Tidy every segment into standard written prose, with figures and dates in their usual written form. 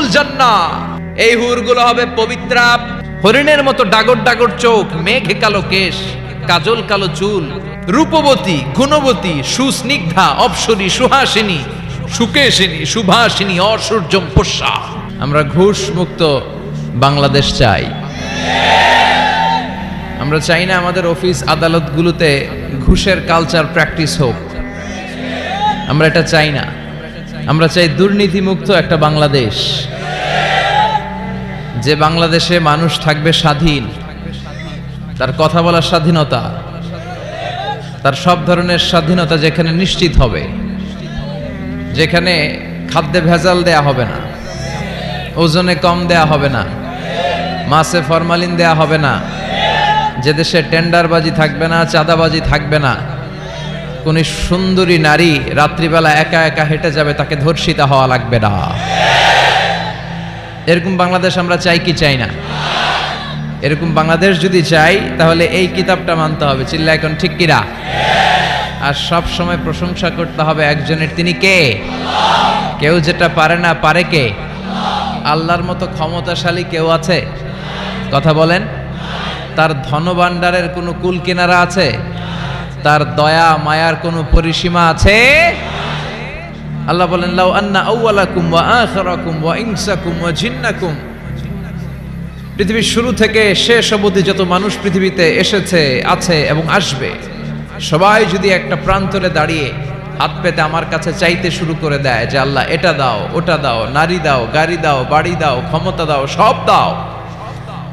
হুরুল জান্নাহ, এই হুরগুলো হবে পবিত্রা, হরিণের মতো ডাগর ডাগর চোখ, মেঘে কালো কেশ, কাজল কালো চুল, রূপবতী, গুণবতী, সুস্নিগ্ধা, অপ্সরী, সুহাসিনী, সুকেশিনী, সুভাষিনী, অসূর্যম পোষ্যা। আমরা ঘুষ মুক্ত বাংলাদেশ চাই। আমরা চাই না আমাদের অফিস আদালতগুলোতে ঘুষের কালচার প্র্যাকটিস হোক। আমরা এটা চাই না। আমরা চাই দুর্নীতিমুক্ত একটা বাংলাদেশ, যে বাংলাদেশে মানুষ থাকবে স্বাধীন, তার কথা বলার স্বাধীনতা, তার সব ধরনের স্বাধীনতা যেখানে নিশ্চিত হবে, যেখানে খাদ্যে ভেজাল দেয়া হবে না, ওজনে কম দেয়া হবে না, মাছে ফরমালিন দেয়া হবে না, যে দেশে টেন্ডারবাজি থাকবে না, চাঁদাবাজি থাকবে না, কোন সুন্দরী নারী রাত্রিবেলা একা একা হেঁটে যাবে, তাকে ধর্ষিতা হওয়া লাগবে না। এরকম বাংলাদেশ আমরা চাই কি চাই না? এরকম বাংলাদেশ যদি চাই তাহলে এই কিতাবটা মানতে হবে। চিল্লা এখন ঠিক কিরা? আর সব সময় প্রশংসা করতে হবে একজনের, তিনি কে? কেউ যেটা পারে না, পারে কে? আল্লাহর মতো ক্ষমতাশালী কেউ আছে? কথা বলেন। তার ধনভাণ্ডারের কোনো কুল কিনারা আছে? তার দয়া মায়ার কোনো পরিসীমা আছে? আল্লাহ বলেন, লাউ আন্না আউওয়ালাকুম ওয়া আখিরাকুম ওয়া ইনসাকুম ওয়া জিন্নাকুম, পৃথিবীর শুরু থেকে শেষ অবধি যত মানুষ পৃথিবীতে এসেছে, আছে এবং আসবে, সবাই যদি একটা প্রান্তরে দাঁড়িয়ে হাত পেতে আমার কাছে চাইতে শুরু করে দেয় যে আল্লাহ এটা দাও, ওটা দাও, নারী দাও, গাড়ি দাও, বাড়ি দাও, ক্ষমতা দাও, সব দাও,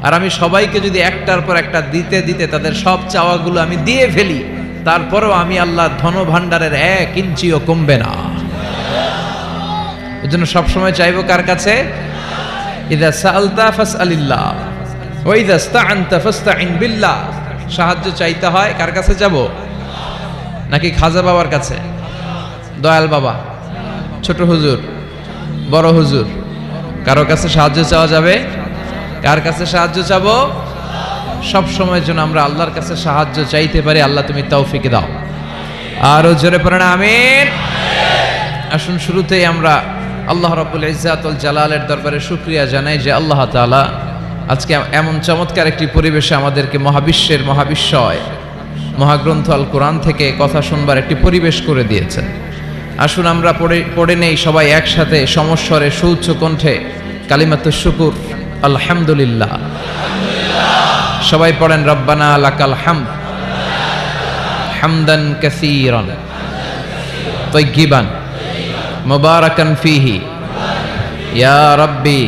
আর আমি সবাইকে যদি একটার পর একটা দিতে দিতে তাদের সব চাওয়াগুলো আমি দিয়ে ফেলি, তারপরেও আমি আল্লাহর ধনভাণ্ডারের 1 ইঞ্চিও কমবে না। এজন্য সবসময় চাইবো কার কাছে? ইযা সাআলতা ফাসআলিল্লাহ ওয়া ইযা ইসতাআনতা ফাসতাইন বিল্লাহ। সাহায্য চাইতে হয় কার কাছে যাব? নাকি খাজা বাবার কাছে, দয়াল বাবা, ছোট হুজুর, বড় হুজুর, কারো কাছে সাহায্য চাওয়া যাবে? কার কাছে সাহায্য চাবো? সব সময়ের জন্য আমরা আল্লাহর কাছে সাহায্য চাইতে পারি। আল্লাহ তুমি তৌফিক দাও। আরো জোরে পড়েন আমিন। আসুন শুরুতেই আমরা আল্লাহ রাব্বুল ইজ্জাত ওয়াল জালালের দরবারে শুকরিয়া জানাই যে আল্লাহ তাআলা আজকে এমন চমৎকার একটি পরিবেশে আমাদেরকে মহাবিশ্বের মহাবিশ্বয় মহাগ্রন্থ আল কোরআন থেকে কথা শুনবার একটি পরিবেশ করে দিয়েছেন। আসুন আমরা পড়ে নেই সবাই একসাথে সমস্বরে সুউচ্চ কণ্ঠে কালিমাতুশ শুকুর, আলহামদুলিল্লাহ। সবাই পড়েন, রব্বানা লাকাল হামদ হামদান কাসীরান তাইয়্যিবান মুবারাকান ফীহি ইয়া রাব্বি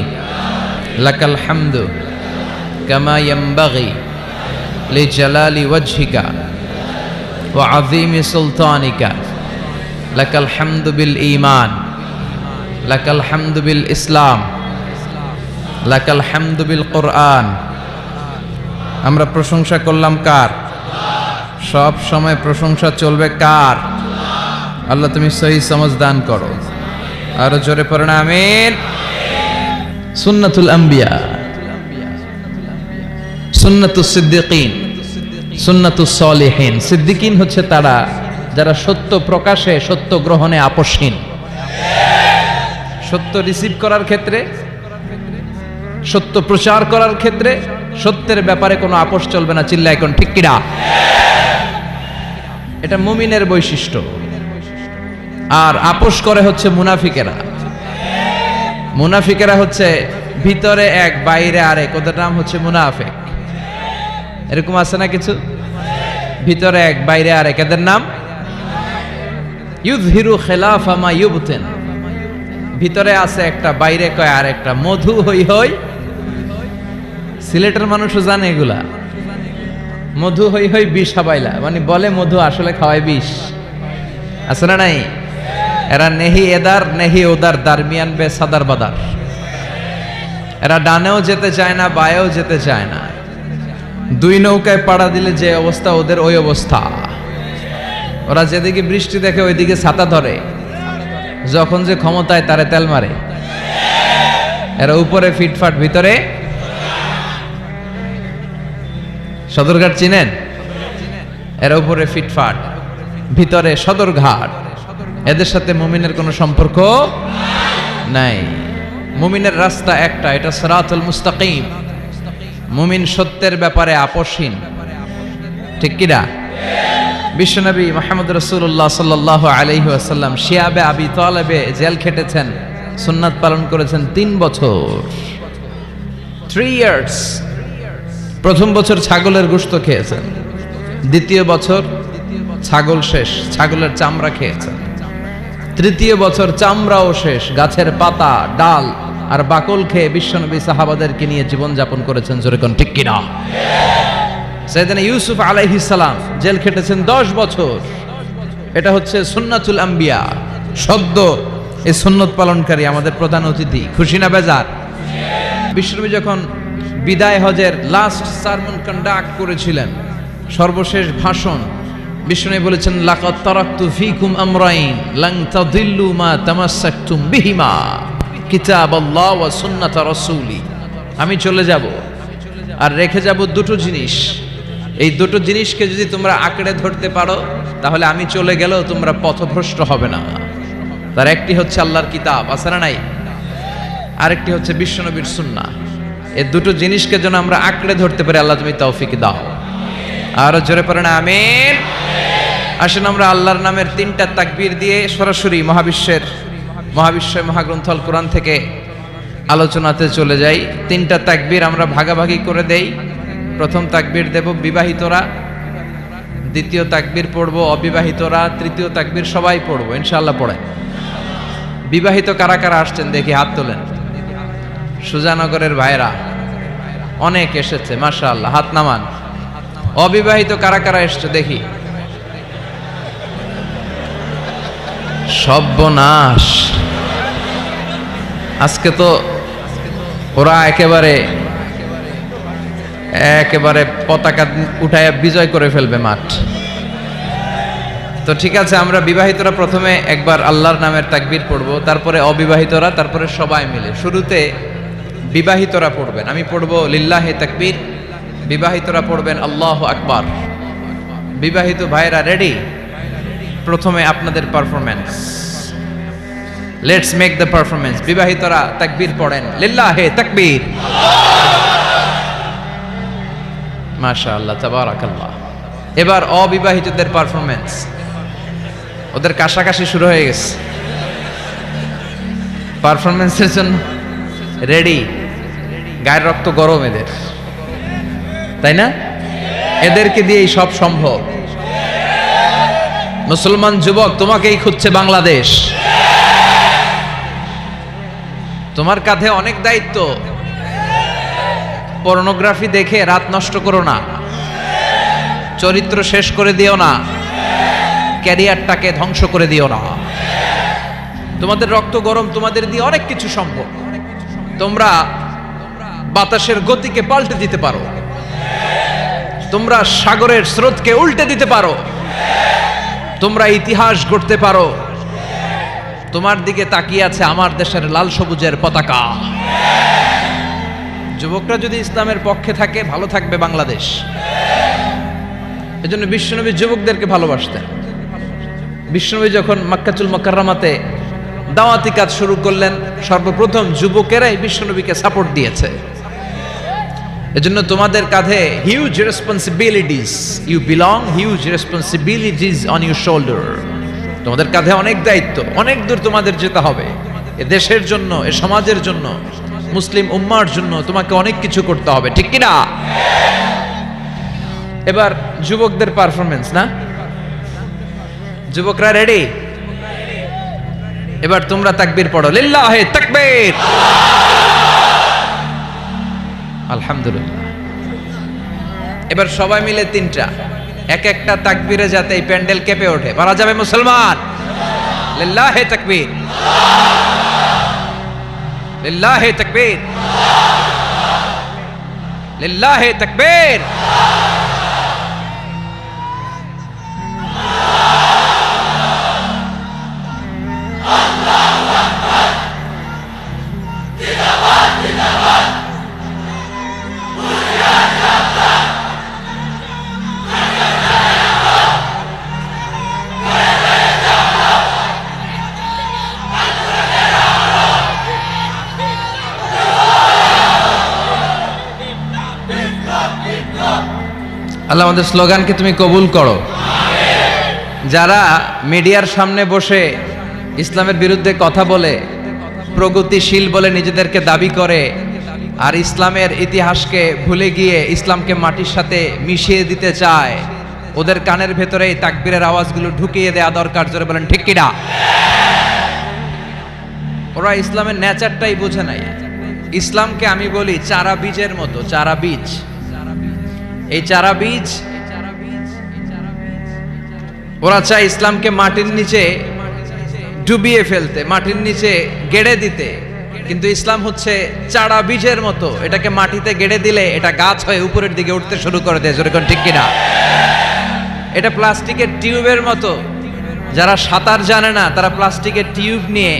লাকাল হামদু কামা ইয়ানবাগি লিজালালি ওয়াজহিকা ওয়া আযীমি সুলতানিকা লাকাল হামদু বিল ঈমান লাকাল হামদু বিল ইসলাম লাকাল হামদু বিল কুরআন। আমরা প্রশংসা করলাম কার? সব সময় প্রশংসা চলবে কার? আল্লাহ তুমি সহি সমঝ দান করো। আরো জোরে পড়েন আমিন। সুন্নাতুল আম্বিয়া, সুন্নাতুস সিদ্দিকিন, সুন্নাতুস সলিহিন। সিদ্দিকিন হচ্ছে তারা যারা সত্য প্রকাশে, সত্য গ্রহণে আপোষহীন। সত্য রিসিভ করার ক্ষেত্রে, সত্য প্রচার করার ক্ষেত্রে সত্যের ব্যাপারে কোনো আপোষ চলবে না। চিল্লা এখন ঠিক কিনা? এটা মুমিনের বৈশিষ্ট্য। আর আপোষ করে হচ্ছে মুনাফিকেরা। মুনাফিকেরা হচ্ছে ভিতরে এক বাইরে আরেক, ওদের নাম হচ্ছে মুনাফিক। এরকম আছে না কিছু? ভিতরে এক বাইরে আরেক, এদের নাম ইউযহিরু খিলাফা মা ইউবতিন। ভিতরে আছে একটা, বাইরে কয় আর একটা। মধু হই হই, সিলেটের মানুষও জানে এগুলা। মধু হই হই বিষ হাবাইলা, মানে বলে মধু, আসলে খাওয়ায় বিষ। আছে না নাই? এরা নেহি এদার নেহি ওদার, দারমিয়ান বে সাদার বাদার। এরা ডানেও যেতে চায় না, বায়েও যেতে চায় না। দুই নৌকায় পাড়া দিলে যে অবস্থা, ওদের ওই অবস্থা। ওরা যেদিকে বৃষ্টি দেখে ওইদিকে ছাতা ধরে, যখন যে ক্ষমতায় তারে তেল মারে। এরা উপরে ফিটফাট, ভিতরে সদরঘাট চিনেন? এরা উপরে ফিটফাট, ভিতরে সদরঘাট। এদের সাথে মুমিনের কোনো সম্পর্ক নাই। মুমিনের রাস্তা একটা, এটা সিরাতুল মুস্তাকিম। মুমিন সত্যের ব্যাপারে আপোষহীন, ঠিক কি না? বিশ্বনবী মুহাম্মদ রাসূলুল্লাহ সাল্লাল্লাহু আলাইহি ওয়াসাল্লাম শিয়াবে আবি তালেবে জেল খেটেছেন, সুন্নাত পালন করেছেন 3 বছর, 3 ইয়ার্স। প্রথম বছর ছাগলের গোশত খেয়েছেন, দ্বিতীয় বছর ছাগল শেষ, ছাগলের চামড়া খেয়েছেন, তৃতীয় বছর চামড়াও শেষ, গাছের পাতা, ডাল আর বাকল খেয়ে বিশ্বনবী সাহাবাদেরকে নিয়ে জীবনযাপন করেছেন। জোরে কোন ঠিক কিনা? সাইয়েদনা ইউসুফ আলাইহিস সালাম জেল খেটেছেন 10 বছর। এটা হচ্ছে সুন্নাতুল আম্বিয়া, সদ্য এই সুন্নত পালনকারী আমাদের প্রধান অতিথি। খুশি না বেজার? বিশ্বনবী যখন বিদায় হজের লাস্ট সারমন কন্ডাক্ট করেছিলেন, সর্বশেষ ভাষণ, বিশ্বনবী বলেছেন লাকাদ তারাকতু ফীকুম আমরাইন লান তাদিল্লু মা তামাসসাকতুম বিহিমা কিতাবাল্লাহ ওয়া সুন্নাত রাসূলি। আমি চলে যাব আর রেখে যাব দুটো জিনিস, এই দুটো জিনিসকে যদি তোমরা আঁকড়ে ধরতে পারো তাহলে আমি চলে গেলেও তোমরা পথভ্রষ্ট হবে না। তার একটি হচ্ছে আল্লাহর কিতাব, আছে না নাই? আরেকটি হচ্ছে বিশ্বনবীর সুন্নাহ। এই দুটো জিনিসকে যেন আমরা আঁকড়ে ধরতে পারি, আল্লাহ তুমি তৌফিক দাও। আরো জোরে পড়েন আমিন। আসেন আমরা আল্লাহর নামের 3টা তাকবীর দিয়ে সরাসরি মহাবিশ্বের মহাগ্রন্থ আল কোরআন থেকে আলোচনাতে চলে যাই। 3টা তাকবীর আমরা ভাগাভাগি করে দেই। প্রথম তাকবীর দেব বিবাহিতরা, দ্বিতীয় তাকবীর পড়ব অবিবাহিতরা, তৃতীয় তাকবীর সবাই পড়ব ইনশাআল্লাহ। পড়ে বিবাহিত কারা কারা আসছেন দেখি, হাত তোলেন। সুজানগরের ভাইরা অনেক এসেছে, মাশাআল্লাহ, হাত নামান। অবিবাহিত কারা কারা এসছে দেখি। সর্বনাশ, আজকে তো ওরা একেবারে পতাকা উঠায় বিজয় করে ফেলবে মাঠ। তো ঠিক আছে, আমরা বিবাহিতরা প্রথমে একবার আল্লাহর নামের তাকবীর পড়ব, তারপরে অবিবাহিতরা, তারপরে সবাই মিলে। শুরুতে বিবাহিতরা পড়বেন, আমি পড়ব লিল্লাহি তাকবীর, বিবাহিতরা পড়বেন আল্লাহু আকবার। বিবাহিত ভাইরা রেডি? প্রথমে আপনাদের performance, let's make the performance. বিবাহিতরা তাকবীর পড়েন, লিল্লাহি তাকবীর। মাশাআল্লাহ, তাবারাকাল্লাহ। এবার অবিবাহিতদের পারফরম্যান্স, ওদের কাশাকাশি শুরু হয়ে গেছে পারফরম্যান্সের জন্য। রেডি? গায়ের রক্ত গরম এদের, তাই না? এদেরকে দিয়েই সব সম্ভব। মুসলমান যুবক, তোমাকেই খুঁজছে বাংলাদেশ। তোমার কাঁধে অনেক দায়িত্ব। পর্নোগ্রাফি দেখে রাত নষ্ট করো না, চরিত্র শেষ করে দিও না, ক্যারিয়ারটাকে ধ্বংস করে দিও না। তোমাদের রক্ত গরম, তোমাদের দিয়ে অনেক কিছু সম্ভব। তোমরা বাতাসের গতিকে পাল্টে দিতে পারো, তোমরা সাগরের স্রোতকে উল্টে দিতে পারো, তোমরা ইতিহাস গড়তে পারো। তোমার দিকে তাকিয়ে আছে আমার দেশের লাল সবুজের পতাকা। যুবকরা যদি ইসলামের পক্ষে থাকে, ভালো থাকবে বাংলাদেশ। এজন্য বিশ্বনবী যুবকদেরকে ভালোবাসতেন। বিশ্বনবী যখন মক্কাতুল মুকাররমাতে দাওয়াতি কাজ শুরু করলেন, সর্বপ্রথম যুবকেরাই বিশ্বনবীকে সাপোর্ট দিয়েছে। এজন্য তোমাদের কাঁধে huge responsibilities, you belong huge responsibilities on your shoulder. তোমাদের কাঁধে অনেক দায়িত্ব, অনেক দূর তোমাদের যেতে হবে। এ দেশের জন্য, এ সমাজের জন্য, মুসলিম উম্মার জন্য তোমাকে অনেক কিছু করতে হবে, ঠিক কি না? এবার যুবকদের পারফরম্যান্স না? যুবকরা রেডি? এবার তোমরা তাকবীর পড়ো, লিল্লাহি তাকবীর। আলহামদুলিল্লাহ। এবার সবাই মিলে 3টা, এক একটা তাকবীরে যাতে এই প্যান্ডেল কেঁপে ওঠে। পারা যাবে মুসলমান? লিল্লাহি তাকবীর, লিল্লাহি তাকবীর, লিল্লাহি তাকবীর। আল্লাহ আমাদের স্লোগানকে তুমি কবুল করো। যারা মিডিয়ার সামনে বসে ইসলামের বিরুদ্ধে কথা বলে, প্রগতিশীল বলে নিজেদেরকে দাবি করে, আর ইসলামের ইতিহাসকে ভুলে গিয়ে ইসলামকে মাটির সাথে মিশিয়ে দিতে চায়, ওদের কানের ভেতরে এই তাকবীরের আওয়াজগুলো ঢুকিয়ে দেওয়া দরকার। জোরে বলেন ঠিক কিনা? ওরা ইসলামের নেচারটাই বোঝে নাই। ইসলামকে আমি বলি চারা বীজের মতো, চারা বীজ। এই চারা বীজ ওরা চায় ইসলামকে মাটির নিচে ডুবিয়ে ফেলতে, মাটির নিচে গেড়ে দিতে, কিন্তু ইসলাম হচ্ছে চারা বীজের মতো। এটাকে মাটিতে গেড়ে দিলে এটা গাছ হয়ে উপরের দিকে উঠতে শুরু করে দেয়। যেরকম ঠিক কিনা? এটা প্লাস্টিকের টিউবের মতো। যারা সাঁতার জানে না তারা প্লাস্টিকের টিউব নিয়ে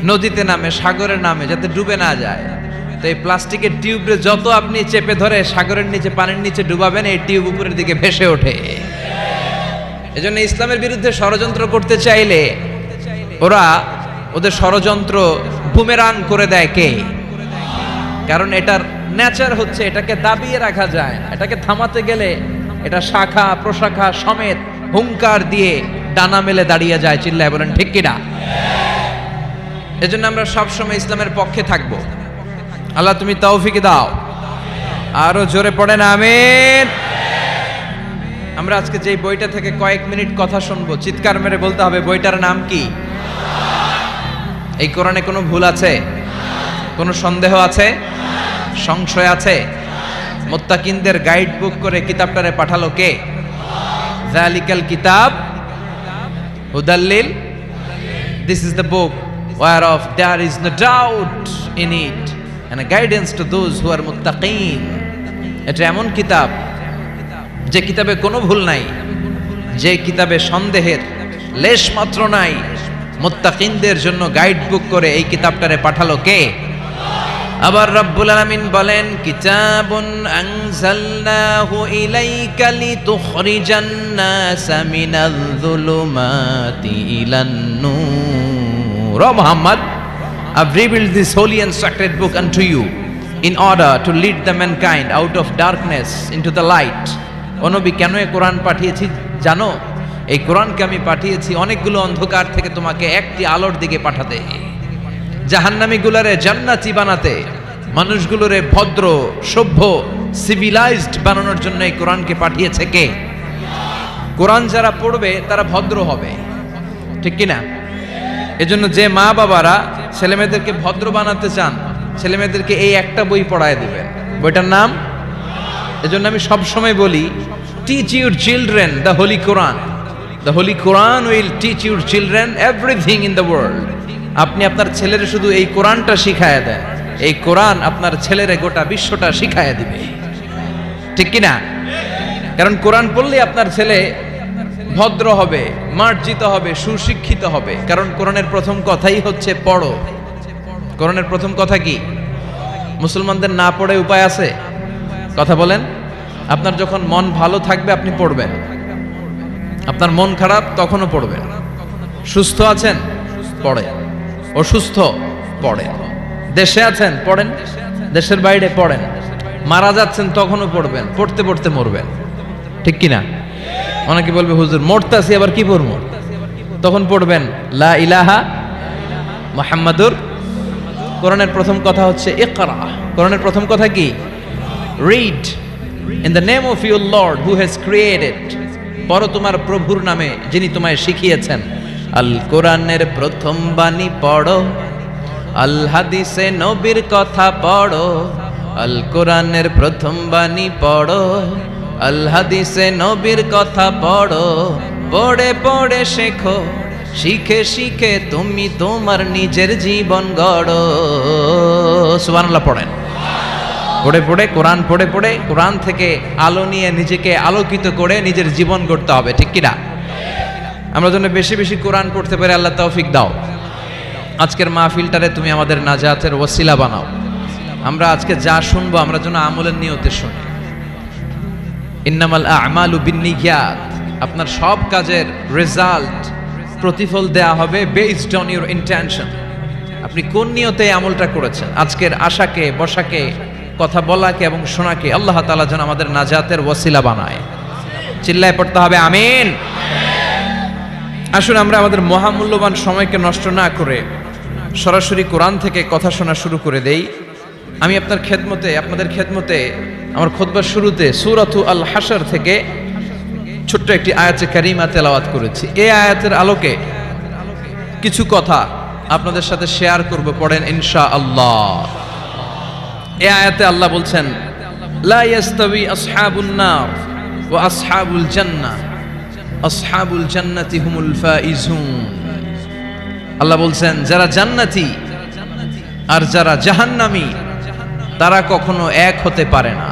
নদীতে নামে, সাগরে নামে, যাতে ডুবে না যায়। তো এই প্লাস্টিকের টিউবে যত আপনি চেপে ধরে সাগরের নিচে, পানির নিচে ডুবাবেন, এই টিউব উপরের দিকে ভেসে ওঠে। এজন্য ইসলামের বিরুদ্ধে ষড়যন্ত্র করতে চাইলে ওরা ওদের ষড়যন্ত্র বুমেরাং করে দেয়। কে? কারণ এটার নেচার হচ্ছে এটাকে দাবিয়ে রাখা যায় না। এটাকে থামাতে গেলে এটা শাখা প্রশাখা সমেত হুঙ্কার দিয়ে ডানা মেলে দাঁড়িয়ে যায়। চিল্লায় বলেন ঠিক কিনা? এজন্য আমরা সবসময় ইসলামের পক্ষে থাকব। আল্লাহ তুমি তৌফিক দাও। আরো জোরে পড়েন আমিন। আমরা আজকে যে বইটা থেকে কয়েক মিনিট কথা শুনবো, চিৎকার মেরে বলতে হবে বইটার নাম কি? এই কোরআনে কোনো ভুল আছে? কোনো সন্দেহ আছে? সংশয় আছে? মুত্তাকিনদের গাইড বুক করে কিতাবটারে পাঠালো কে? যালিকাল কিতাব হুদাল্লিল। This is the book whereof there is no doubt in it and a guidance to those who are muttaqin. এটা এমন কিতাব যে কিতাবে কোনো ভুল নাই, যে কিতাবে সন্দেহের লেশ মাত্র নাই। মুত্তাকিনদের জন্য গাইড বুক করে এই কিতাবটারে পাঠালো কে? আবার রব্বুল আলামিন বলেন, কিতাবুন আনজালনাহু ইলাইকা লিতুখরিজান নাসা মিনাল যুলুমাতি ইলান নূর। ও Muhammad, I've revealed this holy and sacred book unto you in order to lead the mankind out of darkness into the light. ও নবী, কেন এই কোরআন পাঠিয়েছি জানো? এই কোরআনকে আমি পাঠিয়েছি অনেকগুলো অন্ধকার থেকে তোমাকে একটি আলোর দিকে পাঠাতে, জাহান্নামীগুলোরে জান্নাতি বানাতে, মানুষগুলোরে ভদ্র সভ্য সিভিলাইজড বানানোর জন্য এই কোরআনকে পাঠিয়েছে কে? কোরআন যারা পড়বে তারা ভদ্র হবে, ঠিক কিনা? এজন্য যে মা বাবারা ছেলেমেয়েদেরকে ভদ্র বানাতে চান, ছেলেমেয়েদেরকে এই একটা বই পড়ায় দিবেন। বইটার নাম, এজন্য আমি সব সময় বলি, teach your children the Holi Quran. The Holi Quran will teach your children everything in the world. আপনি আপনার ছেলের শুধু এই কোরআনটা শিখায় দেন, এই কোরআন আপনার ছেলের গোটা বিশ্বটা শিখায় দিবে, ঠিক কিনা? কারণ কোরআন পড়লে আপনার ছেলে ভদ্র হবে, মার্জিত হবে, সুশিক্ষিত হবে। কারণ কোরআনের প্রথম কথাই হচ্ছে পড়ো। কোরআনের প্রথম কথা কি? মুসলমানদের না পড়ে উপায় আছে? কথা বলেন। আপনার যখন মন ভালো থাকবে আপনি পড়বেন, আপনার মন খারাপ তখনও পড়বেন। সুস্থ আছেন পড়েন, অসুস্থ পড়েন, দেশে আছেন পড়েন, দেশের বাইরে পড়েন, মারা যাচ্ছেন তখনও পড়বেন, পড়তে পড়তে মরবেন, ঠিক কিনা? অনেকে বলবে হুজুর মরতাছি আবার কি পড়বো? তখন পড়বেন লা ইলাহা মুহাম্মাদুর। কোরআনের প্রথম কথা হচ্ছে ইকরা। কোরআনের প্রথম কথা কি? Read in the name of your Lord who has created. পড়ো তোমার প্রভুর নামে যিনি তোমায় শিখিয়েছেন। আল কোরআনের প্রথম বাণী পড়ো, আল হাদিসে নবীর কথা পড়ো। আল কোরআনের প্রথম বাণী পড়ো, আল হাদিসে নবীর কথা পড়ো। পড়ে পড়ে শেখো, শিখে শিখে তুমি তোমার নিজের জীবন গড়ো। সুবহানাল্লাহ পড়েন। পড়ে পড়ে কোরআন পড়ে পড়ে কোরআন থেকে আলো নিয়ে নিজেকে আলোকিত করে নিজের জীবন গড়তে হবে, ঠিক কিনা? আমরা যেন বেশি বেশি কোরআন পড়তে পারি, আল্লাহ তৌফিক দাও। আজকের মাহফিলটারে তুমি আমাদের নাজাতের ওসিলা বানাও। আমরা আজকে যা শুনবো আমরা যেন আমলের নিয়তে শুনি। ইন্নামাল আমালু বিন্নিয়াত। আপনার সব কাজের রেজাল্ট, প্রতিফল দেয়া হবে বেসড অন ইউর ইন্টেনশন। আপনি কোন নিয়তে আমলটা করেছেন। আজকের আশাকে বসাকে কথা বলাকে এবং শোনাকে আল্লাহ তাআলা যেন আমাদের নাজাতের ওয়াসিলা বানায়। চিল্লায় পড়তে হবে আমিন। আসুন আমরা আমাদের মহামূল্যবান সময়কে নষ্ট না করে সরাসরি কোরআন থেকে কথা শোনা শুরু করে দেই। আমি আপনাদের খেদমতে আমার খুতবার শুরুতে সূরাতু আল হাশর থেকে ছোট্ট একটি আয়াতে কারিমা তেলাওয়াত করেছি। এই আয়াতের আলোকে কিছু কথা আপনাদের সাথে শেয়ার করব, পড়েন ইনশাআল্লাহ। এই আয়াতে আল্লাহ বলছেন, লা ইয়াস্তাবি আসহাবুন নার ওয়া আসহাবুল জান্নাহ, আসহাবুল জান্নাতি হুমুল ফাইজুন। আল্লাহ বলছেন যারা জান্নাতি আর যারা জাহান্নামী তারা কখনো এক হতে পারে না।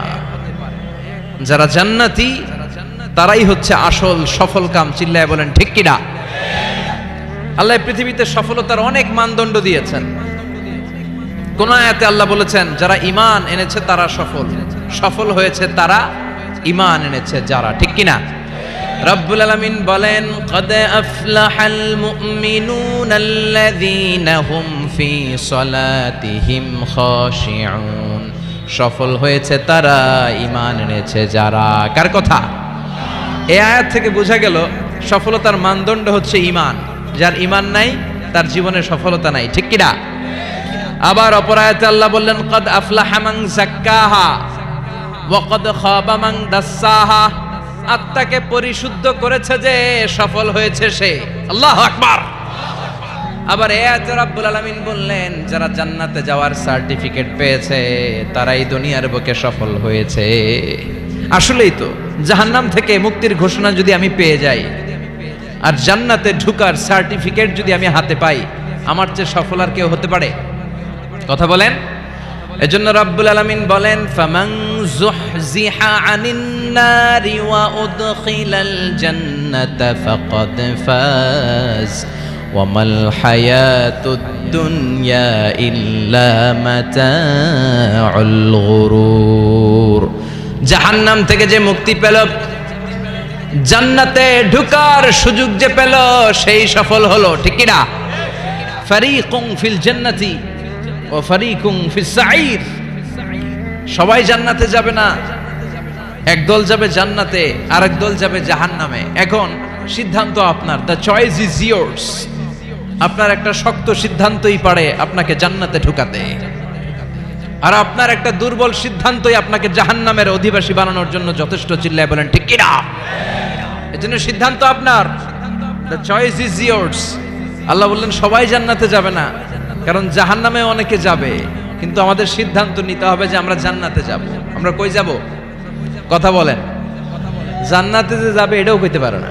যারা জান্নাতি তারাই হচ্ছে আসল সফল কাম। চিল্লায় বলেন ঠিক কিনা? আল্লাহ পৃথিবীতে সফলতার অনেক মানদণ্ড দিয়েছেন। কোন আয়াতে আল্লাহ বলেছেন যারা ঈমান এনেছে তারা সফল হয়েছে তারা ঈমান এনেছে যারা, ঠিক কিনা? রব্বুল আলামিন বলেন, ক্বাদ আফলাহাল মুমিনুনাল্লাযীনা হুম ফি সলাতিহিম খাশিউন। সফল হয়েছে তারা, ঈমান এনেছে যারা। কার কথা? এই আয়াত থেকে বোঝা গেল সফলতার মানদণ্ড হচ্ছে ঈমান। যার ঈমান নাই তার জীবনে সফলতা নাই, ঠিক কিনা? আবার অপর আয়াতে আল্লাহ বললেন, ক্বাদ আফলাহা মান যাক্কাহা ওয়া ক্বাদ খাবা মান দাসসাহা। আত্মাকে পরিশুদ্ধ করেছে যে সফল হয়েছে সে। আল্লাহু আকবার। আবার এই আয়াতে রব্বুল আলামিন বললেন যারা জান্নাতে যাওয়ার সার্টিফিকেট পেয়েছে তারাই দুনিয়ার বুকে সফল হয়েছে। আসলেই তো, জাহান্নাম থেকে মুক্তির ঘোষণা যদি আমি পেয়ে যাই আর জান্নাতে ঢুকার সার্টিফিকেট যদি আমি হাতে পাই, আমার চেয়ে সফল আর কেউ হতে পারে? কথা বলেন। এজন্য রব্বুল আলামিন বলেন, ফামান যুহজিহা আনিন নারি ওয়া উদখিলাল জান্নাতা ফাকাদ ফাজ ওয়া মাল হায়াতুদ দুনিয়া ইল্লা মাতাউল গুরুর। জাহান্নাম থেকে যে মুক্তি পেল, জান্নাতে ঢুকার সুযোগ যে পেল, সেই সফল হলো, ঠিক কিনা? ফারীকুন ফিল জান্নাতি ওয়া ফারীকুন ফিস সাঈর। সবাই জান্নাতে যাবে না, একদল যাবে জান্নাতে, আরেক দল যাবে জাহান্নামে। এখন সিদ্ধান্ত আপনার, দ্য চয়েস ইজ ইয়ার্স। আপনার একটা শক্ত সিদ্ধান্তই পারে আপনাকে জান্নাতে ঢুকাতে, আর আপনার একটা দুর্বল সিদ্ধান্তই আপনাকে জাহান্নামের অধিবাসী বানানোর জন্য যথেষ্ট। চিল্লায় বলেন ঠিক কিনা? এজন্য সিদ্ধান্ত আপনার, দ্য চয়েস ইজ ইয়ার্স। আল্লাহ বললেন সবাই জান্নাতে যাবে না, কারণ জাহান্নামে অনেকে যাবে, কিন্তু আমাদের সিদ্ধান্ত নিতে হবে যে আমরা জান্নাতে যাব। আমরা কই যাব? কথা বলেন। জান্নাতে যে যাবে এটাও কইতে পারে না।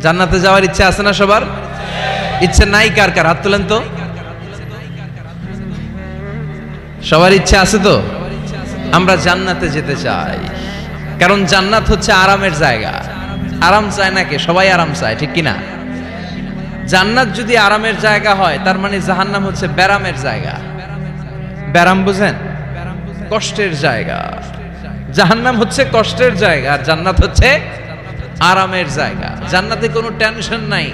জান্নাতে যাওয়ার ইচ্ছা আছে না সবার? ইচ্ছে নাই কার কার? হাত তোলেন তো। সবার ইচ্ছা আছে তো? আমরা জান্নাতে যেতে চাই, কারণ জান্নাত হচ্ছে আরামের জায়গা। আরাম চায় না কে? সবাই আরাম চায়, ঠিক কিনা? জান্নাত যদি আরামের জায়গা হয়, তার মানে জাহান্নাম হচ্ছে ব্যারামের জায়গা। ব্যারাম বুঝেন? কষ্টের জায়গা। জাহান্নাম হচ্ছে কষ্টের জায়গা, আর জান্নাত হচ্ছে আরামের জায়গা। জান্নাতে কোনো টেনশন নাই,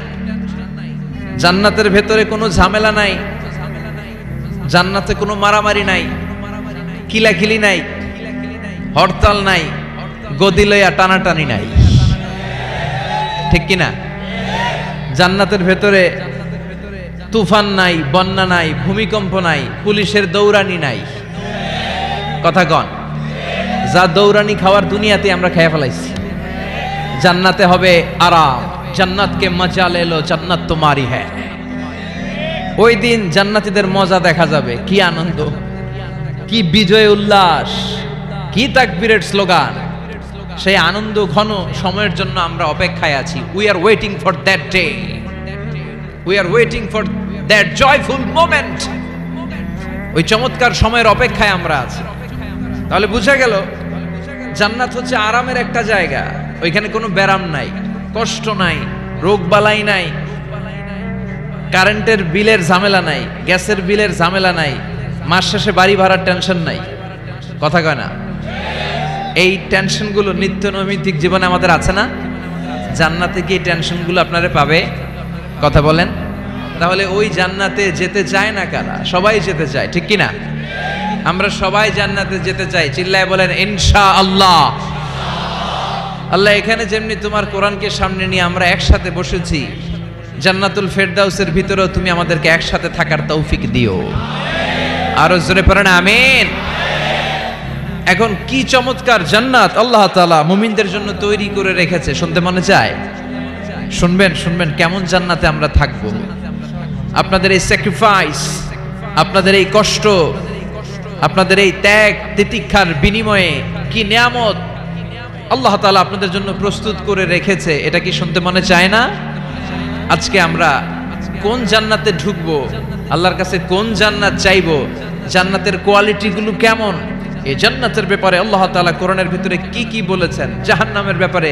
জান্নাতের ভেতরে কোনো ঝামেলা নাই, জান্নাতে কোনো মারামারি নাই, কিলাকিলি নাই, হরতাল নাই, গদি লইয়া টানাটানি নাই, ঠিক কিনা? জান্নাতের ভেতরে তুফান নাই, বন্যা নাই, ভূমিকম্প নাই, পুলিশের দৌড়ানি নাই। কথা কন। যা দৌড়ানি খাওয়ার দুনিয়াতে আমরা খেয়ে ফেলাইছি। জান্নাতে হবে আরাম। জান্নাতকে মজা লেলো, জান্নাত তোমারি হ্যায়। ওই দিন জান্নাতীদের মজা দেখা যাবে। কি আনন্দ, কি বিজয় উল্লাস, কি তাকবীরের স্লোগান। সেই আনন্দ ঘন সময়ের জন্য আমরা অপেক্ষায় আছি। We are waiting for that day, we are waiting for that joyful moment. ওই চমৎকার সময়ের অপেক্ষায় আমরা আছি। তাহলে বুঝা গেল জান্নাত হচ্ছে আরামের একটা জায়গা। ওইখানে কোনো ব্যারাম নাই, কষ্ট নাই, রোগ বালাই নাই, কারেন্টের বিলের ঝামেলা নাই, গ্যাসের বিলের ঝামেলা নাই, মাস শেষে বাড়ি ভাড়ার টেনশন নাই। কথা কয় না? এই টেনশনগুলো নিত্য নৈমিত্তিক জীবনে আমাদের আছে না? জান্নাতে কি এই টেনশনগুলো আপনারা পাবে? কথা বলেন। তাহলে ওই জান্নাতে যেতে চায় না কারা? সবাই যেতে চায়, ঠিক কিনা? আমরা সবাই জান্নাতে যেতে চাই, চিল্লায় বলেন ইনশাআল্লাহ। আল্লাহ, এখানে যেমনি তোমার কোরআনকে সামনে নিয়ে আমরা একসাথে বসেছি, জান্নাতুল ফেরদাউসের ভিতরেও তুমি আমাদেরকে একসাথে থাকার তৌফিক দিও। আরো জোরে পড়েন আমিন। এখন কি চমৎকার জান্নাত আল্লাহ তাআলা মুমিনদের জন্য তৈরি করে রেখেছে, শুনতে মনে চায়? শুনবেন শুনবেন কেমন জান্নাতে আমরা থাকব। আপনাদের এই স্যাক্রিফাইস, আপনাদের এই কষ্ট, আপনাদের এই ত্যাগ তিতিক্ষার বিনিময়ে কি নিয়ামত আল্লাহ তাআলা আপনাদের জন্য প্রস্তুত করে রেখেছে, এটা কি শুনতে মনে চায় না? আজকে আমরা কোন জান্নাতে ঢুকবো, আল্লাহর কাছে কোন জান্নাত চাইবো, জান্নাতের কোয়ালিটিগুলো কেমন, এই জান্নাতের ব্যাপারে আল্লাহ তাআলা কোরআনের ভিতরে কি কি বলেছেন, জাহান্নামের ব্যাপারে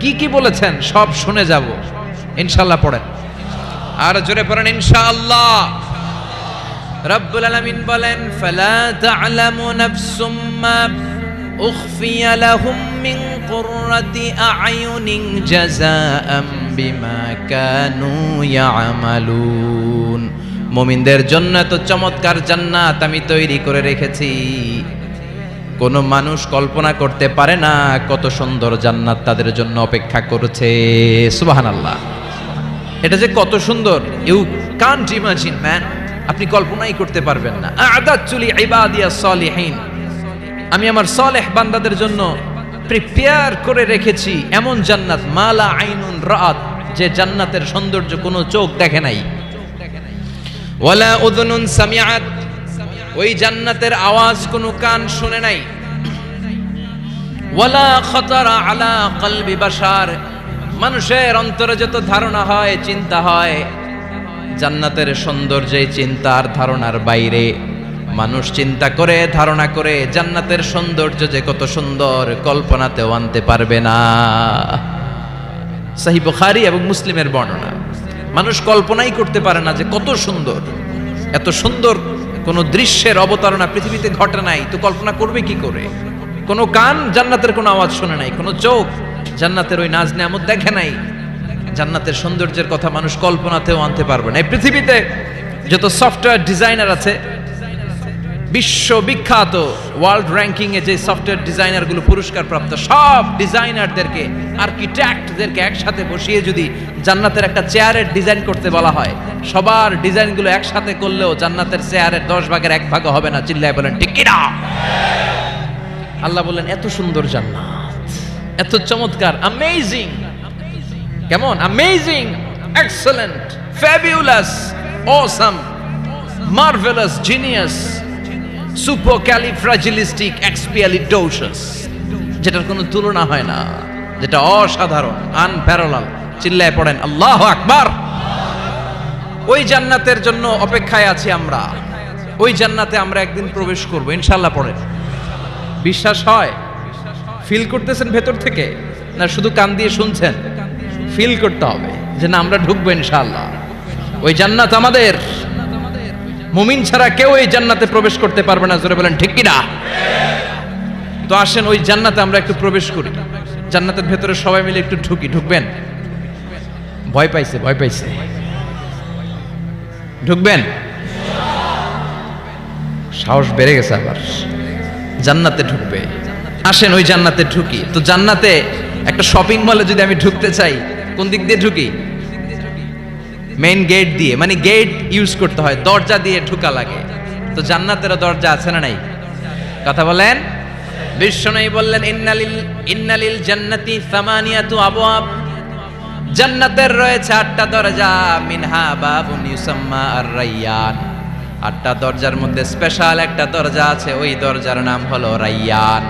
কি কি বলেছেন, সব শুনে যাব ইনশাআল্লাহ। পড়েন আর জোরে পড়েন ইনশাআল্লাহ। রব্বুল আলামিন বলেন, ফালা তা'লামু নাফসুম মা উখফিয়া লাহুম মিন কুররাতি আ'য়ুনিন জাযাআম বিমা কানু ইয়ামালুন। মুমিনদের জন্য তো চমৎকার জান্নাত আমি তৈরি করে রেখেছি, কোন মানুষ কল্পনা করতে পারে না কত সুন্দর জান্নাত তাদের জন্য অপেক্ষা করেছে। সুবহানাল্লাহ। এটা যে কত সুন্দর, ইউ কান্ট ইমাজিন ম্যান, আপনি কল্পনাই করতে পারবেন না। আ'দাতু লিইবাদিয়াস সালিহিন, আমি আমার সালেহ বান্দাদের জন্য প্রিপেয়ার করে রেখেছি এমন জান্নাত, মালা আইনুন রাআত, যে জান্নাতের সৌন্দর্য কোনো চোখ দেখে নাই, ওয়ালা উযুনুন সামিআত, ওই জান্নাতের আওয়াজ কোনো কান শুনে নাই, ওয়ালা খাতারা আলা কলবি বাশার, মানুষের অন্তরে যত ধারণা হয়, চিন্তা হয়, জান্নাতের সৌন্দর্যে চিন্তার ধারণার বাইরে। মানুষ চিন্তা করে, ধারণা করে জান্নাতের সৌন্দর্য যে কত সুন্দর, কল্পনাতেও আনতে পারবে না। সহিহ বুখারী এবং মুসলিমের বর্ণনা। মানুষ কল্পনাই করতে পারে না যে কত সুন্দর, এত সুন্দর কোন দৃশ্যের অবতারণা পৃথিবীতে ঘটে নাই, তো কল্পনা করবে কি করে? কোনো কান জান্নাতের কোনো আওয়াজ শুনে নাই, কোনো চোখ জান্নাতের ওই নাজ নেয়ামত দেখে নাই, জান্নাতের সৌন্দর্যের কথা মানুষ কল্পনাতেও আনতে পারবে না। এই পৃথিবীতে যত সফটওয়্যার ডিজাইনার আছে, বিশ্ববিখ্যাত ওয়ার্ল্ড র্যাঙ্কিং এ যে সফটওয়্যার ডিজাইনার গুলো পুরস্কার প্রাপ্ত, সব ডিজাইনারদেরকে, আর্কিটেক্টদেরকে একসাথে বসিয়ে যদি জান্নাতের একটা চেয়ারের ডিজাইন করতে বলা হয়, সবার ডিজাইনগুলো একসাথে করলেও জান্নাতের চেয়ারের 10 ভাগের 1 ভাগও হবে না। চিল্লায় বলেন ঠিক কি না? আল্লাহ বলেন এত সুন্দর জান্নাত, এত চমৎকার, অ্যামেজিং। কেমন? Amazing, excellent, fabulous, awesome, marvellous, genius, supercalifragilisticexpialidocious, যেটার কোনো তুলনা হয় না, যেটা অসাধারণ, আনপ্যারালাল। চিল্লায় পড়েন আল্লাহু আকবার। ওই জান্নাতের জন্য অপেক্ষায় আছি আমরা, ওই জান্নাতে আমরা একদিন প্রবেশ করব ইনশাআল্লাহ। পড়েন, বিশ্বাস হয়? ফিল করতেছেন ভেতর থেকে, না শুধু কান দিয়ে শুনছেন? ফিল করতে হবে যে না, আমরা ঢুকবো ইনশাআল্লাহ। ওই জান্নাত আমাদের, মুমিন ছাড়া কেউ এই জান্নাতে প্রবেশ করতে পারবে না। জোরে বলেন ঠিক কি না? তো আসেন ওই জান্নাতে আমরা একটু প্রবেশ করি, জান্নাতের ভেতরে সবাই মিলে একটু ঢুকি। ঢুকবেন? ভয় পাইছে, ভয় পাইছে। ঢুকবেন? সাহস বেড়ে গেছে আবার, জান্নাতে ঢুকবে। আসেন ওই জান্নাতে ঢুকি। তো জান্নাতে একটা শপিং মলে যদি আমি ঢুকতে চাই, কোন দিক দিয়ে ঢুকি? মেইন গেট দিয়ে, মানে গেট ইউজ করতে হয়, দরজা দিয়ে ঢুকা লাগে। তো জান্নাতেরও দরজা আছে না নাই? কথা বলেন। বিশ্বনবী বললেন ইন্নালিল জান্নাতি সামানিয়াতু আবওয়াব, জান্নাতের রয়েছে 8টা দরজা, মিনহা বাবুন ইউসাম্মা আর-রায়্যান। 8টা দরজার মধ্যে স্পেশাল একটা দরজা আছে, ওই দরজার নাম হলো রায়্যান।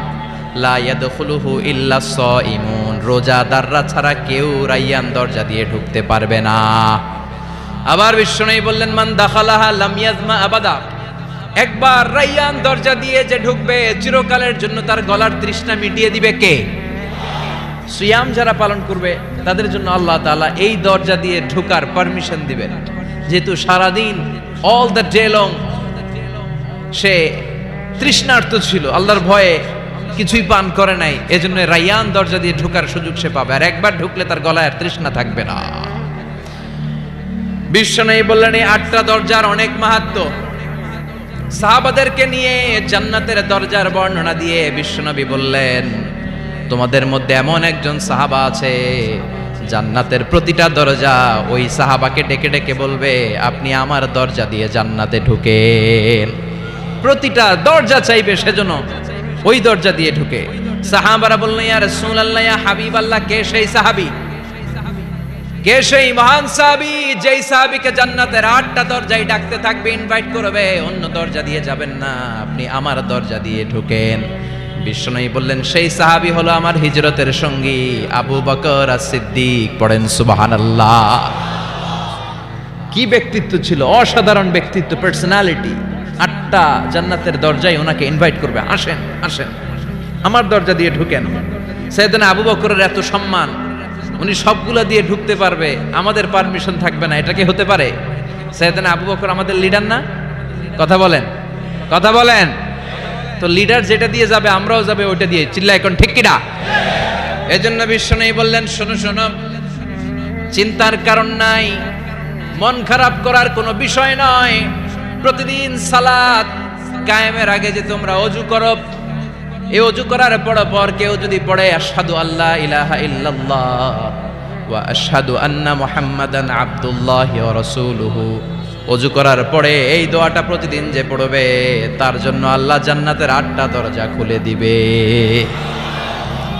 লা ইয়াদখুলুহু ইল্লা সাইমুন, রোজাদাররা ছাড়া কেউ রায়্যান দরজা দিয়ে ঢুকতে পারবে না। আবার বিশ্বনবী বললেন মান দাখালাহা লাম ইয়াজমা আবাদা, একবার রায়্যান দরজা দিয়ে যে ঢুকবে, চিরকালের জন্য তার গলার তৃষ্ণা মিটিয়ে দিবে কে? সিয়াম যারা পালন করবে তাদের জন্য আল্লাহ তাআলা এই দরজা দিয়ে ঢোকার পারমিশন দিবেন। যেহেতু সারাদিন অল দ্য ডে লং সে তৃষ্ণার্ত ছিল, আল্লাহর ভয়ে কিছুই পান করে নাই, এজন্য রায়্যান দরজা দিয়ে ঢোকার সুযোগ সে পাবে, আর একবার ঢুকলে তার গলায় আর তৃষ্ণা থাকবে না। বিশ্বনবী বললেন এই 8টা দরজার অনেক মাহাত্ম্য। সাহাবাদেরকে নিয়ে জান্নাতের দরজার বর্ণনা দিয়ে বিশ্বনবী বললেন, তোমাদের মধ্যে এমন একজন সাহাবা আছে, জান্নাতের প্রতিটা দরজা ওই সাহাবাকে ডেকে ডেকে বলবে, আপনি আমার দরজা দিয়ে জান্নাতে ঢুকেন। প্রতিটা দরজা চাইবে সেজন্য ওই দরজা দিয়ে ঢুকে। সাহাবারা বললেন, ইয়া রাসূলুল্লাহ, ইয়া হাবিবাল্লাহ, কে সেই সাহাবী? কে সেই মহান সাহাবী যেই সাহাবীকে জান্নাতের 8টা দরজায় ডাকতে থাকবে, ইনভাইট করবে, অন্য দরজা দিয়ে যাবেন না, আপনি আমার দরজা দিয়ে ঢুকেন। বিশ্বনবী বললেন, সেই সাহাবী হলো আমার হিজরতের সঙ্গী আবু বকর as-সিদ্দিক। পড়েন সুবহানাল্লাহ। কি ব্যক্তিত্ব ছিল, অসাধারণ ব্যক্তিত্ব, পার্সোনালিটি। 8টা জান্নাতের দরজায় ওনাকে ইনভাইট করবে, আসেন আসেন আমার দরজা দিয়ে ঢুকেন। সাইয়েদনা আবু বকরের এত সম্মান, উনি সবগুলা দিয়ে ঢুকতে পারবে, আমাদের পারমিশন থাকবে না, এটা কি হতে পারে? সাইয়েদনা আবু বকর আমাদের লিডার না? কথা বলেন, কথা বলেন। তো লিডার যেটা দিয়ে যাবে আমরাও যাবে ওইটা দিয়ে, চিল্লা এখন ঠিক কিনা? এজন্য বিশ্বনবী বললেন, শোনো শোনো, চিন্তার কারণ নাই, মন খারাপ করার কোনো বিষয় নয়। প্রতিদিন সালাত কায়েমের আগে যে তোমরা ওযু করো, এই ওযু করার পর কেউ যদি পড়ে আশহাদু আল্লা ইলাহা ইল্লাল্লাহ ওয়া আশহাদু আন্না মুহাম্মাদান আবদুল্লাহি ওয়া রাসূলুহু, ওযু করার পরে এই দোয়াটা প্রতিদিন যে পড়বে তার জন্য আল্লাহ জান্নাতের 8টা দরজা খুলে দিবে।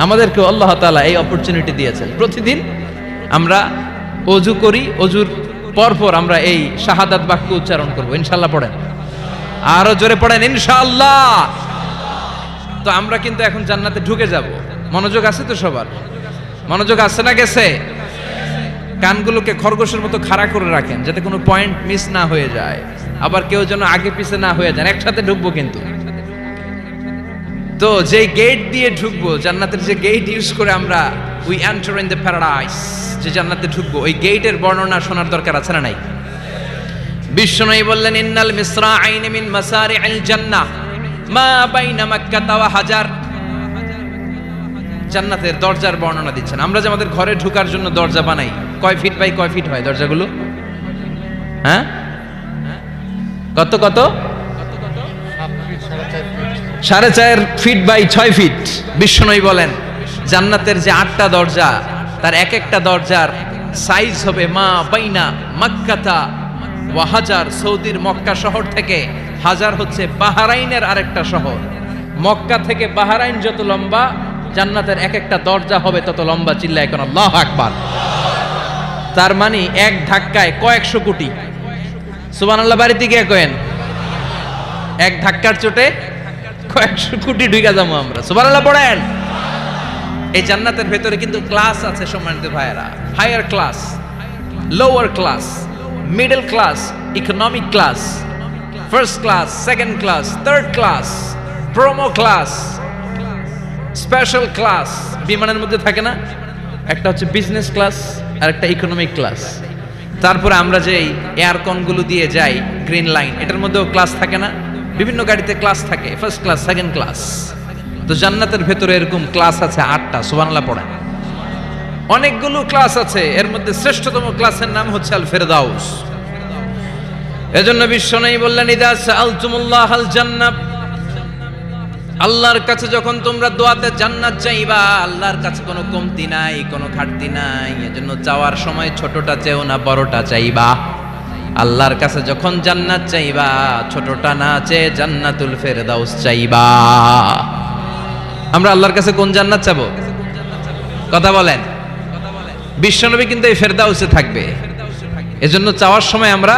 আমাদেরকে আল্লাহ তাআলা এই অপরচুনিটি দিয়েছেন, প্রতিদিন আমরা ওযু করি, ওযুর পরপর আমরা এই শাহাদাত বাক্য উচ্চারণ করব। ইনশাআল্লাহ পড়েন, আরো জোরে পড়েন ইনশাআল্লাহ। তো আমরা কিন্তু এখন জান্নাতে ঢুকে যাব। মনোযোগ আছে তো সবার? মনোযোগ আছে না গেছে? কানগুলোকে খরগোশের মতো খাড়া করে রাখেন যাতে কোনো পয়েন্ট মিস না হয়ে যায়, আবার কেউ যেন আগে পিছে না হয়ে যান। একসাথে ঢুকবো কিন্তু। তো যে গেট দিয়ে ঢুকবো, জান্নাতের যে গেট ইউজ করে আমরা we enter in the paradise, যে জান্নাতে ঢুকবো, ওই গেটের বর্ণনা শোনার দরকার আছে না নাই? বিশ্বনবী বললেন, ইন্নাল মিসরাআইন মিন মাসারি'আল জান্নাহ মা বাইনা মাক্কাহ ওয়া হাজার। জান্নাতের দরজার বর্ণনা দিচ্ছেন। আমরা যে আমাদের ঘরে ঢোকার জন্য দরজা বানাই, কয় ফিট বাই কয় ফিট হয় দরজাগুলো? হ্যাঁ, কত কত? 4.5 ফিট বাই 6 ফিট। বিশ্বনবী বলেন, জান্নাতের যে 8টা দরজা, তার এক একটা দরজার সাইজ হবে মা বাইনা মাক্কাতা ওয়া হাজার। সৌদির মক্কা শহর থেকে হাজার হচ্ছে বাহরাইনের আরেকটা শহর। মক্কা থেকে বাহরাইন যত লম্বা, জান্নাতের এক একটা দরজা হবে তত লম্বা। চিল্লা এখন আল্লাহু আকবার। তার মানে এক ধাক্কায় কয়েকশো কোটি। সুবহানাল্লাহ বাড়িতে গিয়ে কয়েন, এক ধাক্কার চোটে কয়েকশো কোটি ঢুকে যাবো আমরা। সুবহানাল্লাহ পড়েন। এই জান্নাতের ভেতরে কিন্তু ক্লাস আছে সম্মানিত ভাইয়েরা। Higher class, lower class, middle class, economic class, first class, second class, third class, promo class, special class. বিমানের মধ্যে থাকে না, একটা হচ্ছে বিজনেস ক্লাস আর একটা ইকোনমিক ক্লাস। তারপরে আমরা যে এয়ারকনগুলো দিয়ে যাই, গ্রিন লাইন, এটার মধ্যেও ক্লাস থাকে না? বিভিন্ন গাড়িতে ক্লাস থাকে, ফার্স্ট ক্লাস, সেকেন্ড ক্লাস। তো জান্নাতের ভেতরে এরকম ক্লাস আছে 8টা। সুবহানাল্লাহ পড়েন। অনেকগুলো ক্লাস আছে, এর মধ্যে শ্রেষ্ঠতম ক্লাসের নাম হচ্ছে আল ফেরদাউস। এজন্য বিশ্বনবী বললেন, ইদা সাআলতুমুল্লাহাল জান্নাহ, আল্লাহর কাছে যখন তোমরা দোয়াতে জান্নাত চাইবা, আল্লাহর কাছে কোনো কমতি নাই, কোনো ঘাটতি নাই। এজন্য চাওয়ার সময় ছোটটা চেও না, বড়টা চাইবা। আল্লাহর কাছে যখন জান্নাত চাইবা, ছোটটা না চেয়ে জান্নাতুল ফেরদাউস চাইবা। আমরা আল্লাহর কাছে কোন জান্নাত চাবো? কথা বলেন। বিশ্বনবী কিন্তু এই ফেরদাউসে থাকবে, এজন্য চাওয়ার সময় আমরা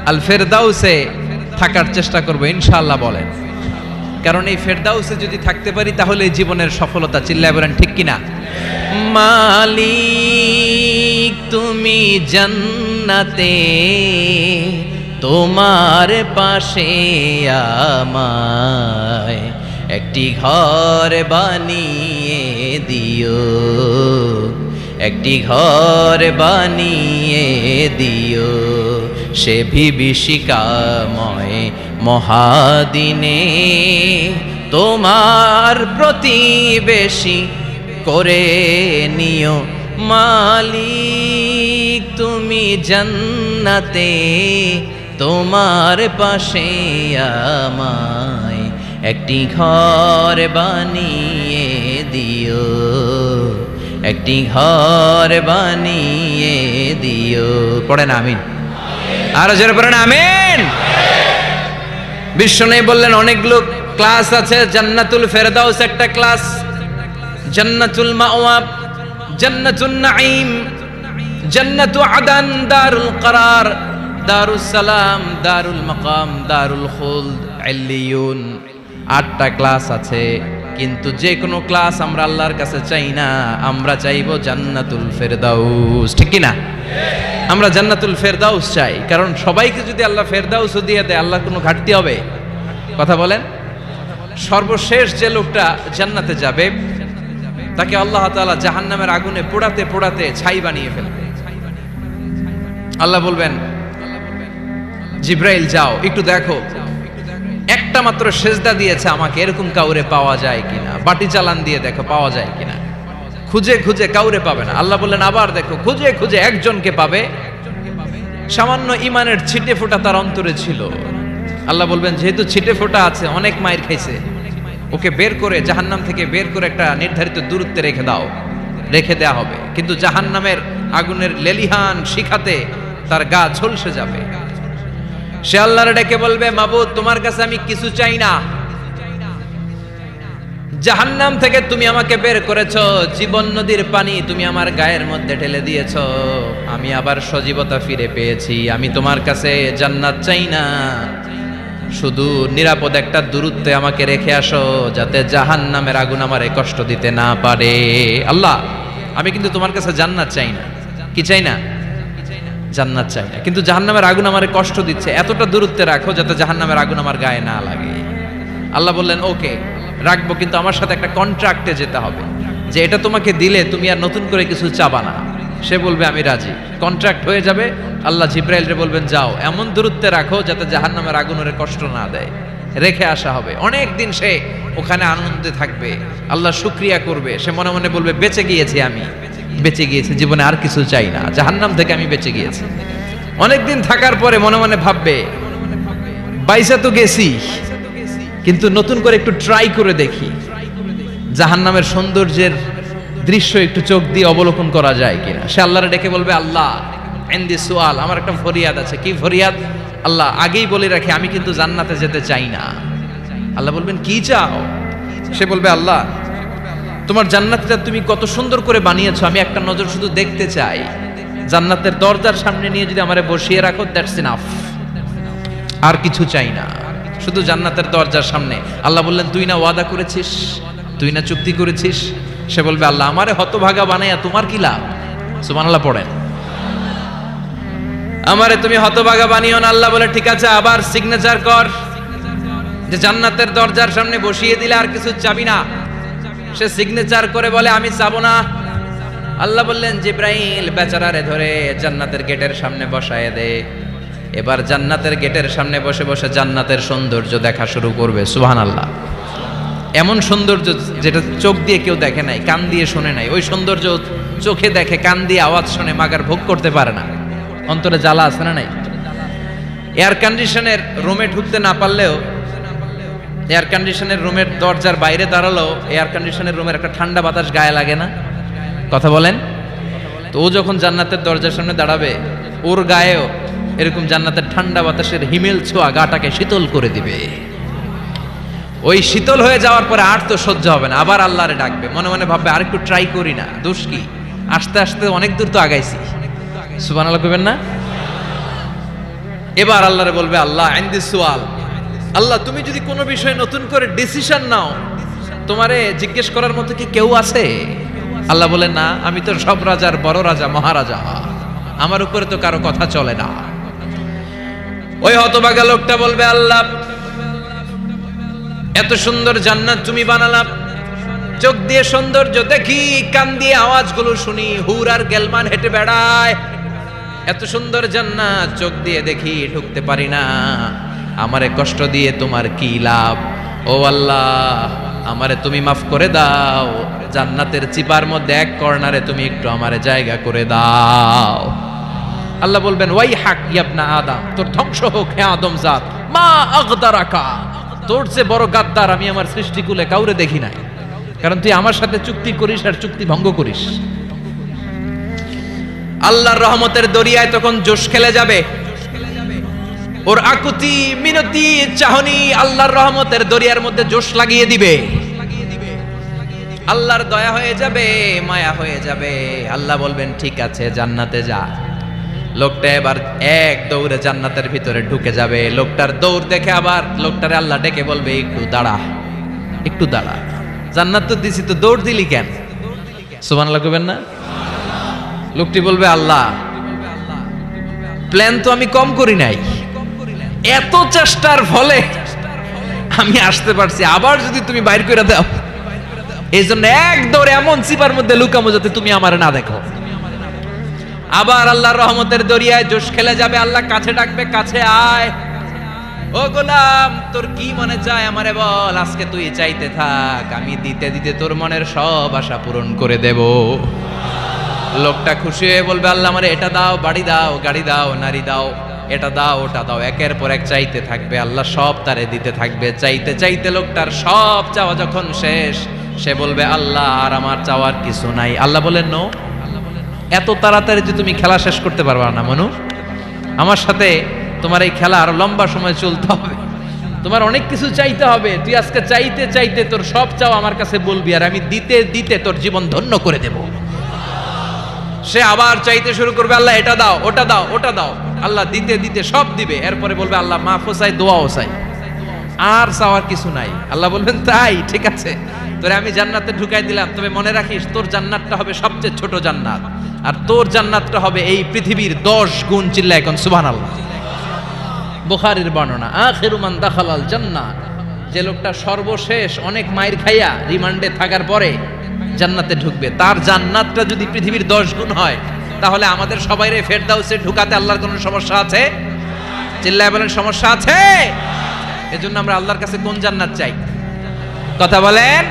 আল ফেরদাউসে থাকার চেষ্টা করবো ইনশাআল্লাহ বলেন। কারণ এই ফেরদাউসে যদি থাকতে পারি তাহলে জীবনের সফলতা। চিল্লায় বলেন ঠিক কিনা? মালিক তুমি জান্নাতে, তোমার পাশে আমায় একটি ঘর বানিয়ে দিও, একটি ঘর বানিয়ে দিও, সে বিভীষিকাময় মহাদিনে তোমার প্রতিবেশী করে নিও। মালিক তুমি জান্নাতে, তোমার পাশে আমায় একটি ঘর বানিয়ে দিও, একটি ঘর বানিয়ে দিও। পড়েন আমিন। আরো জোরে পড়েন আমিন। বিশ্বনবী বললেন অনেকগুলো ক্লাস আছে, জান্নাতুল ফেরদাউস একটা ক্লাস, জান্নাতুল মাওয়া, জান্নাতুন নাঈম, জান্নাতু আদান, দারুল করার, দারুস সালাম, দারুল মাকাম, দারুল খুলদ, ইল্লিয়ুন। 8টা ক্লাস আছে, কিন্তু যে কোনো ক্লাস আমরা আল্লাহর কাছে চাই না, আমরা চাইবো জান্নাতুল ফেরদাউস। ঠিক কি না? আমরা জান্নাতুল ফেরদাউস চাই, কারণ সবাইকে যদি আল্লাহ ফেরদাউসও দিয়ে দেয়, আল্লাহর কোনো ঘাটতি হবে? কথা বলেন। সর্বশেষ যে লোকটা জান্নাতে যাবে, তাকে আল্লাহ তাআলা জাহান্নামের আগুনে পোড়াতে পোড়াতে ছাই বানিয়ে ফেলবে। আল্লাহ বলবেন, জিব্রাইল যাও একটু দেখো, একটা মাত্র সেজদা দিয়েছে আমাকে, এরকম কাউরে পাওয়া যায় কিনা। বাটি চালান দিয়ে দেখো পাওয়া যায় কিনা। খুঁজে খুঁজে কাউরে পাবে না। আল্লাহ বললেন আবার দেখো, খুঁজে খুঁজে একজনকে পাবে, সামান্য ইমানের ছিটে ফোঁটা তার অন্তরে ছিল। আল্লাহ বলবেন, যেহেতু ছিটে ফোঁটা আছে, অনেক মায়ের খাইছে, ওকে বের করে জাহান্নাম থেকে বের করে একটা নির্ধারিত দূরত্বে রেখে দাও। রেখে দেয়া হবে, কিন্তু জাহান্নামের আগুনের লেলিহান শিখাতে তার গা ঝলসে যাবে। সে আল্লাহর ডেকে বলবে, মাবুদ তোমার কাছে আমি কিছু চাই না, জাহান্নাম থেকে তুমি আমাকে বের করেছো, জীবন নদীর পানি তুমি আমার গায়ের মধ্যে ঢেলে দিয়েছো, আমি আবার সজীবতা ফিরে পেয়েছি। আমি তোমার কাছে জান্নাত চাই না, শুধু নিরাপদ একটা দূরত্বে আমাকে রেখে আসো, যাতে জাহান্নামের আগুন আমারে কষ্ট দিতে না পারে। আল্লাহ, আমি কিন্তু তোমার কাছে জান্নাত চাই না। কি চাই না? জান্নাত চাই না, কিন্তু জাহান্নামের আগুন আমারে কষ্ট দিচ্ছে, এতটা দূরত্বে রাখো যাতে জাহান্নামের আগুন আমার গায়ে না লাগে। আল্লাহ বললেন, ওকে রাখবো, কিন্তু আমার সাথে একটা কন্ট্রাক্টে যেতে হবে, যে এটা তোমাকে দিলে তুমি আর নতুন করে কিছু চাবা না। সে বলবে আমি রাজি, কন্ট্রাক্ট হয়ে যাবে। আল্লাহ জিব্রাইলরে বলবেন, যাও এমন দূরত্বে রাখো যাতে জাহান্নামের আগুন ওরে কষ্ট না দেয়। রেখে আসা হবে, অনেক দিন সে ওখানে আনন্দে থাকবে, আল্লাহ শুকরিয়া করবে। সে মনে মনে বলবে, বেঁচে গিয়েছি, আমি বেঁচে গিয়েছি, জীবনে আর কিছু চাই না, জাহান্নাম থেকে আমি বেঁচে গিয়েছি। অনেকদিন থাকার পরে মনে মনে ভাববে, বাইসা তো গেছি, কিন্তু নতুন করে একটু ট্রাই করে দেখি, জাহান্নামের সৌন্দর্যের দৃশ্য একটু চোখ দিয়ে অবলোকন করা যায় কিনা। সে আল্লাহরে ডেকে বলবে, আল্লাহ ইনদি সুআল, আমার একটা ফরিয়াদ আছে। কি ফরিয়াদ? আল্লাহ আগেই বলে রাখি, আমি কিন্তু জান্নাতে যেতে চাই না। আল্লাহ বলবেন, কি চাও? সে বলবে, আল্লাহ তোমার জান্নাতটা তুমি কত সুন্দর করে বানিয়েছো, আমি একটা নজর শুধু দেখতে চাই। জান্নাতের দরজার সামনে নিয়ে যদি আমারে বসিয়ে রাখো, দ্যাটস ইনাফ, আর কিছু চাই না, শুধু জান্নাতের দরজার সামনে। আল্লাহ বললেন, তুই না ওয়াদা করেছিস, তুই না চুক্তি করেছিস। সে বলবে, আল্লাহ আমারে হতভাগা বানাইয়া তোমার কি লাভ? সুবহানাল্লাহ পড়েন। আমারে তুমি হতভাগা বানিও না। আল্লাহ বলে, ঠিক আছে, আবার সিগনেচার কর যে জান্নাতের দরজার সামনে বসিয়ে দিলে আর কিছু চাবি না। সে সিগনেচার করে বলে, আমি চাবো না। আল্লাহ বললেন, জিব্রাইল বেচারারে ধরে জান্নাতের গেটের সামনে বসায় দে। এবার জান্নাতের গেটের সামনে বসে বসে জান্নাতের সৌন্দর্য দেখা শুরু করবে। সুবহানাল্লাহ। এমন সৌন্দর্য যেটা চোখ দিয়ে কেউ দেখে নাই, কান দিয়ে শোনে নাই। ওই সৌন্দর্য চোখে দেখে, কান দিয়ে আওয়াজ শোনে, মাগার ভোগ করতে পারে না। অন্তরে জ্বালা আছে না নাই? এয়ার কন্ডিশনের রুমে ঢুকতে না পারলেও, এয়ার কন্ডিশনের রুমের দরজার বাইরে দাঁড়ালো, এয়ার কন্ডিশনের রুমের একটা ঠান্ডা বাতাস গায়ে লাগে না? কথা বলেন। তো ও যখন জান্নাতের দরজার সামনে দাঁড়াবে, ওর গায়েও এরকম জান্নাতের ঠান্ডা বাতাসের হিমেল ছোঁয়া গাটাকে শীতল করে দিবে। ওই শীতল হয়ে যাওয়ার পরে আর তো সহ্য হবে না, আবার আল্লাহরে ডাকবে। মনে মনে ভাববে, আর একটু ট্রাই করি না, দোষ কি, আস্তে আস্তে অনেক দূর তো আগাইছি। সুবহানাল্লাহ কইবেন না? এবার আল্লাহরে বলবে, আল্লাহ ইনদি সুআল, আল্লাহ তুমি যদি কোনো বিষয়ে নতুন করে ডিসিশন নাও, তোমারে জিজ্ঞেস করার মতো কি কেউ আছে? আল্লাহ বলে, না, আমি তো সব রাজার বড় রাজা, মহারাজা, আমার উপরে তো কারো কথা চলে না। ওই হতভাগা লোকটা বলবে, আল্লাহ এত সুন্দর জান্নাত তুমি বানালাম, চোখ দিয়ে সৌন্দর্য দেখি, কান দিয়ে আওয়াজগুলো শুনি, হুর আর গেলমান হেঁটে বেড়ায়, এত সুন্দর জান্নাত চোখ দিয়ে দেখি, ঢুকতে পারি না, আমারে কষ্ট দিয়ে তোমার কি লাভ? ও আল্লাহ, আমারে তুমি মাফ করে দাও, জান্নাতের চিপার মধ্যে এক কর্নারে তুমি একটু আমারে জায়গা করে দাও। আল্লাহ বলবেন ওয়াই হাক ইয়াবনা আদম, তোর ধ্বংস হোক হে আদম জাত, মা আগদারাকা, তোর যে বড় গাদ্দার আমি আমার সৃষ্টিকুলে কাউরে দেখি নাই, কারণ তুই আমার সাথে চুক্তি করিস আর চুক্তি ভঙ্গ করিস। আল্লাহর রহমতের দরিয়ায় তখন জোশ খেলে যাবে, ওর আকুতি মিনতি চাহনি আল্লাহর রহমতের দরিয়ার মধ্যে জোশ লাগিয়ে দিবে। আল্লাহর দয়া হয়ে যাবে, মায়া হয়ে যাবে। আল্লাহ বলবেন ঠিক আছে জান্নাতে যা। লোকটা এবার এক দৌড়ে জান্নাতের ভিতরে ঢুকে যাবে। লোকটার দৌড় দেখে আবার লোকটারে আল্লাহ ডেকে বলবে একটু দাঁড়া, একটু দাঁড়া, জান্নাত তো দিছি, তো দৌড় দিলি কেন? সুবহানাল্লাহ কইবেন না? লোকটি বলবে আল্লাহ প্ল্যান তো আমি কম করি নাই, এত চেষ্টার ফলে আমি আসতে পারছি, আবার যদি তুমি বাইর করে দাও, এই জন্য এক দৌড়ে এমন চিপার মধ্যে লুকামো যাতে তুমি আমার না দেখো। আবার আল্লাহর রহমতের দরিয়ায় জোশ খেলে যাবে। আল্লাহ কাছে ডাকবে, কাছে আয়, ও গোলাম তোর কি মনে চায় আমারে বল, আজকে তুই চাইতে থাক, আমি দিতে দিতে তোর মনের সব আশা পূরণ করে দেব। লোকটা খুশি হয়ে বলবে আল্লাহ আমারে এটা দাও, বাড়ি দাও, গাড়ি দাও, নারী দাও, এটা দাও, ওটা দাও, একের পর এক চাইতে থাকবে। আল্লাহ সব তারে দিতে থাকবে। চাইতে চাইতে লোকটার সব চাওয়া যখন শেষ, সে বলবে আল্লাহ আর আমার চাওয়ার কিছু নাই। আল্লাহ বলেন নো, এত তাড়াতাড়ি যে তুমি খেলা শেষ করতে পারবা না মনু, আমার সাথে তোমার এই খেলা আরো লম্বা সময় চলতে হবে, তোমার অনেক কিছু চাইতে হবে। তুই আজকে চাইতে চাইতে তোর সব চাও আমার কাছে বলবি, আর আমি দিতে দিতে তোর জীবন ধন্য করে দেব। সে আবার চাইতে শুরু করবে, আল্লাহ এটা দাও, ওটা দাও, ওটা দাও। আল্লাহ দিতে দিতে সব দিবে। এরপরে বলবে আল্লাহ মাফও চাই, দোয়াও চাই, আর চাওয়ার কিছু নাই। আল্লাহ বলবেন তাই ঠিক আছে, তোরে আমি জান্নাতে ঢুকাই দিলাম, তবে মনে রাখিস তোর জান্নাতটা হবে সবচেয়ে ছোট জান্নাত, আর তোর জান্নাতটা হবে এই পৃথিবীর 10 গুণ। চিল্লায় এখন সুবহানাল্লাহ। বুখারীর বর্ণনা, আখিরু মান দাখালাল জান্নাহ, যে লোকটা সর্বশেষ অনেক মাইর খাইয়া রিমান্ডে থাকার পরে জান্নাতে ঢুকবে, তার জান্নাতটা যদি পৃথিবীর 10 গুণ হয়, তাহলে আমাদের সবাইরে ফেরদাউসে ঢুকাতে আল্লাহর কোনো সমস্যা আছে? চিল্লায় বলেন সমস্যা আছে? এজন্য আমরা আল্লাহর কাছে কোন জান্নাত চাই? কথা বলেন।